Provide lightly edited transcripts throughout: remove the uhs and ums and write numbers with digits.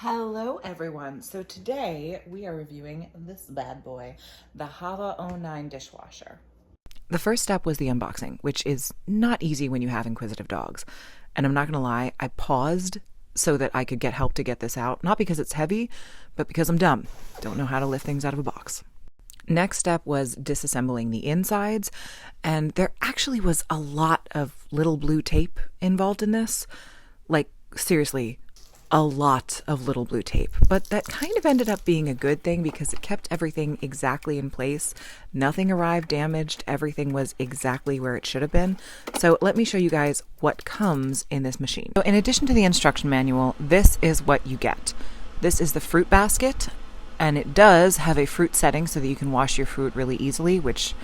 Hello everyone. So today we are reviewing this bad boy, the HAVA R09 dishwasher. The first step was the unboxing, which is not easy when you have inquisitive dogs. And I'm not going to lie, I paused so that I could get help to get this out, not because it's heavy, but because I'm dumb. Don't know how to lift things out of a box. Next step was disassembling the insides, and there actually was a lot of little blue tape involved in this. Like, seriously, a lot of little blue tape, but that kind of ended up being a good thing because it kept everything exactly in place. Nothing arrived damaged. Everything was exactly where it should have been. So let me show you guys what comes in this machine. So in addition to the instruction manual, this is what you get. This is the fruit basket, and it does have a fruit setting so that you can wash your fruit really easily, which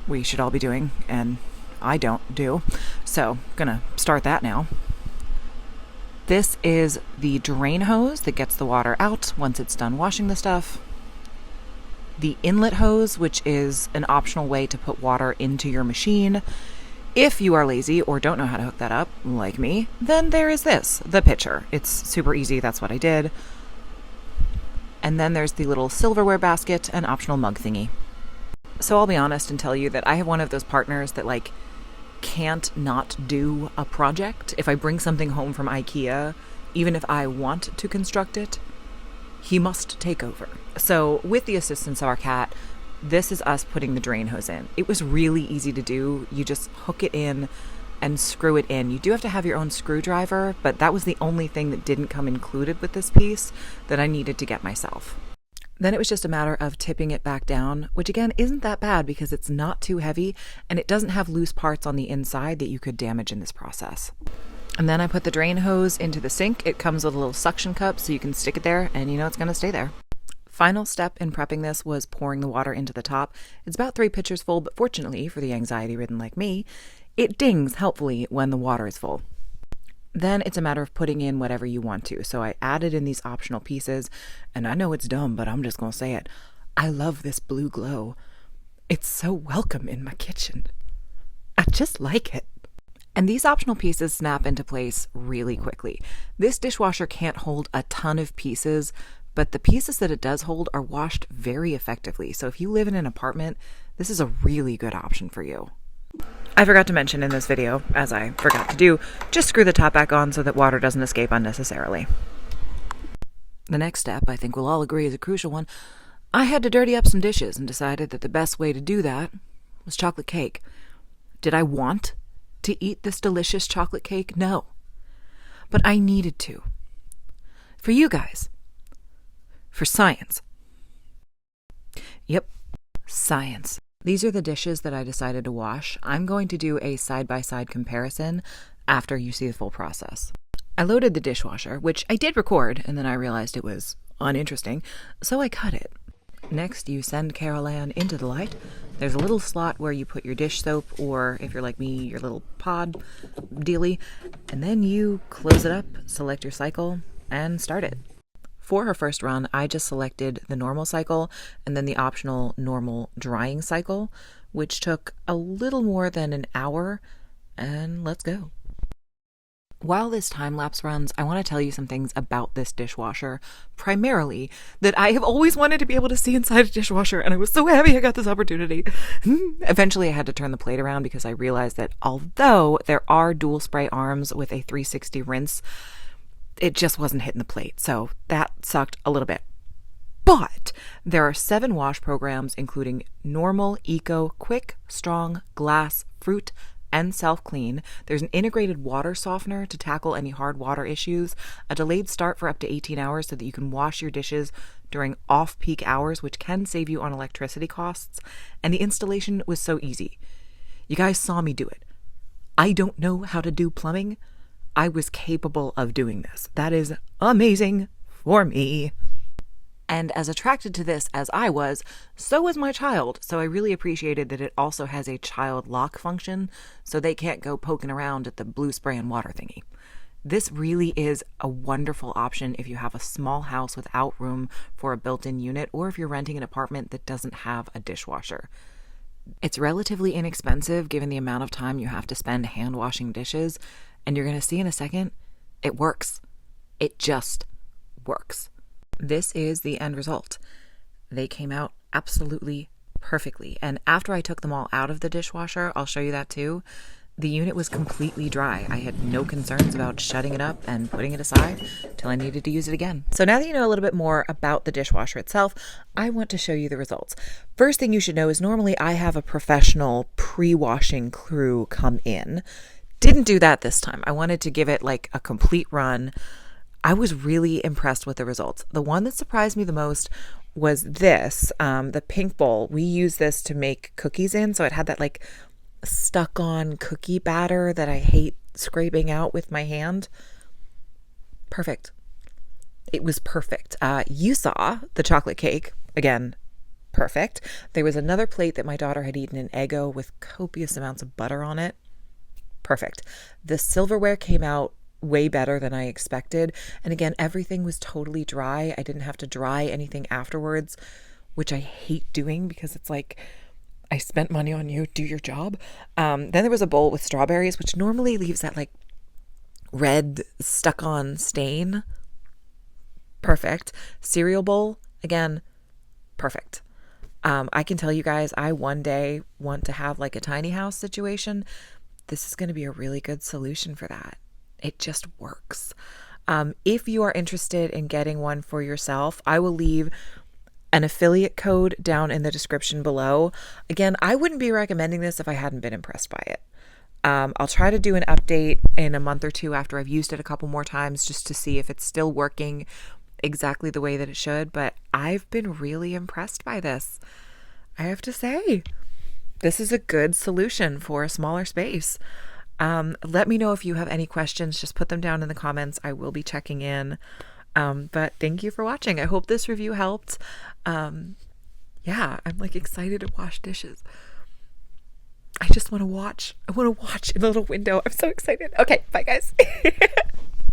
we should all be doing, and I don't do. So I'm gonna start that now. This is the drain hose that gets the water out once it's done washing the stuff. The inlet hose, which is an optional way to put water into your machine. If you are lazy or don't know how to hook that up, like me, then there is this, the pitcher. It's super easy, that's what I did. And then there's the little silverware basket and optional mug thingy. So I'll be honest and tell you that I have one of those partners that can't not do a project. If I bring something home from IKEA, even if I want to construct it, he must take over. So with the assistance of our cat, this is us putting the drain hose in. It was really easy to do. You just hook it in and screw it in. You do have to have your own screwdriver, but that was the only thing that didn't come included with this piece that I needed to get myself. Then it was just a matter of tipping it back down, which again isn't that bad because it's not too heavy and it doesn't have loose parts on the inside that you could damage in this process. And then I put the drain hose into the sink. It comes with a little suction cup so you can stick it there and you know it's going to stay there. Final step in prepping this was pouring the water into the top. It's about 3 pitchers full, but fortunately for the anxiety-ridden like me, it dings helpfully when the water is full. Then it's a matter of putting in whatever you want to. So I added in these optional pieces, and I know it's dumb, but I'm just going to say it. I love this blue glow. It's so welcome in my kitchen. I just like it. And these optional pieces snap into place really quickly. This dishwasher can't hold a ton of pieces, but the pieces that it does hold are washed very effectively. So if you live in an apartment, this is a really good option for you. I forgot to mention in this video, as I forgot to do, just screw the top back on so that water doesn't escape unnecessarily. The next step, I think we'll all agree, is a crucial one. I had to dirty up some dishes and decided that the best way to do that was chocolate cake. Did I want to eat this delicious chocolate cake? No. But I needed to. For you guys. For science. Yep, science. These are the dishes that I decided to wash. I'm going to do a side-by-side comparison after you see the full process. I loaded the dishwasher, which I did record, and then I realized it was uninteresting, so I cut it. Next, you send Carol Ann into the light. There's a little slot where you put your dish soap, or if you're like me, your little pod dealy, and then you close it up, select your cycle, and start it. For her first run, I just selected the normal cycle and then the optional normal drying cycle, which took a little more than an hour, and let's go. While this time-lapse runs, I want to tell you some things about this dishwasher, primarily that I have always wanted to be able to see inside a dishwasher, and I was so happy I got this opportunity. Eventually, I had to turn the plate around because I realized that although there are dual spray arms with a 360 rinse, it just wasn't hitting the plate, so that sucked a little bit. But there are 7 wash programs, including normal, eco, quick, strong, glass, fruit, and self-clean. There's an integrated water softener to tackle any hard water issues, a delayed start for up to 18 hours so that you can wash your dishes during off-peak hours, which can save you on electricity costs, and the installation was so easy. You guys saw me do it. I don't know how to do plumbing. I was capable of doing this. That is amazing for me. And as attracted to this as I was, so was my child. So I really appreciated that it also has a child lock function so they can't go poking around at the blue spray and water thingy. This really is a wonderful option if you have a small house without room for a built-in unit, or if you're renting an apartment that doesn't have a dishwasher. It's relatively inexpensive given the amount of time you have to spend hand washing dishes, and you're going to see in a second, it works. It just works. This is the end result. They came out absolutely perfectly. And after I took them all out of the dishwasher, I'll show you that too, the unit was completely dry. I had no concerns about shutting it up and putting it aside till I needed to use it again. So now that you know a little bit more about the dishwasher itself, I want to show you the results. First thing you should know is normally I have a professional pre-washing crew come in. Didn't do that this time. I wanted to give it like a complete run. I was really impressed with the results. The one that surprised me the most was this, the pink bowl. We use this to make cookies in, so it had that like stuck on cookie batter that I hate scraping out with my hand. Perfect. It was perfect. You saw the chocolate cake. Again, perfect. There was another plate that my daughter had eaten an Eggo with copious amounts of butter on it. Perfect. The silverware came out way better than I expected. And again, everything was totally dry. I didn't have to dry anything afterwards, which I hate doing because it's like, I spent money on you, do your job. Then there was a bowl with strawberries, which normally leaves that like red stuck on stain. Perfect. Cereal bowl, again, perfect. I can tell you guys, I one day want to have like a tiny house situation. This is going to be a really good solution for that. It just works. If you are interested in getting one for yourself, I will leave an affiliate code down in the description below. Again, I wouldn't be recommending this if I hadn't been impressed by it. I'll try to do an update in a month or two after I've used it a couple more times just to see if it's still working exactly the way that it should. But I've been really impressed by this. I have to say, this is a good solution for a smaller space. Let me know if you have any questions. Just put them down in the comments. I will be checking in. But thank you for watching. I hope this review helped. Yeah, I'm like excited to wash dishes. I just want to watch. I want to watch in the little window. I'm so excited. Okay, bye guys.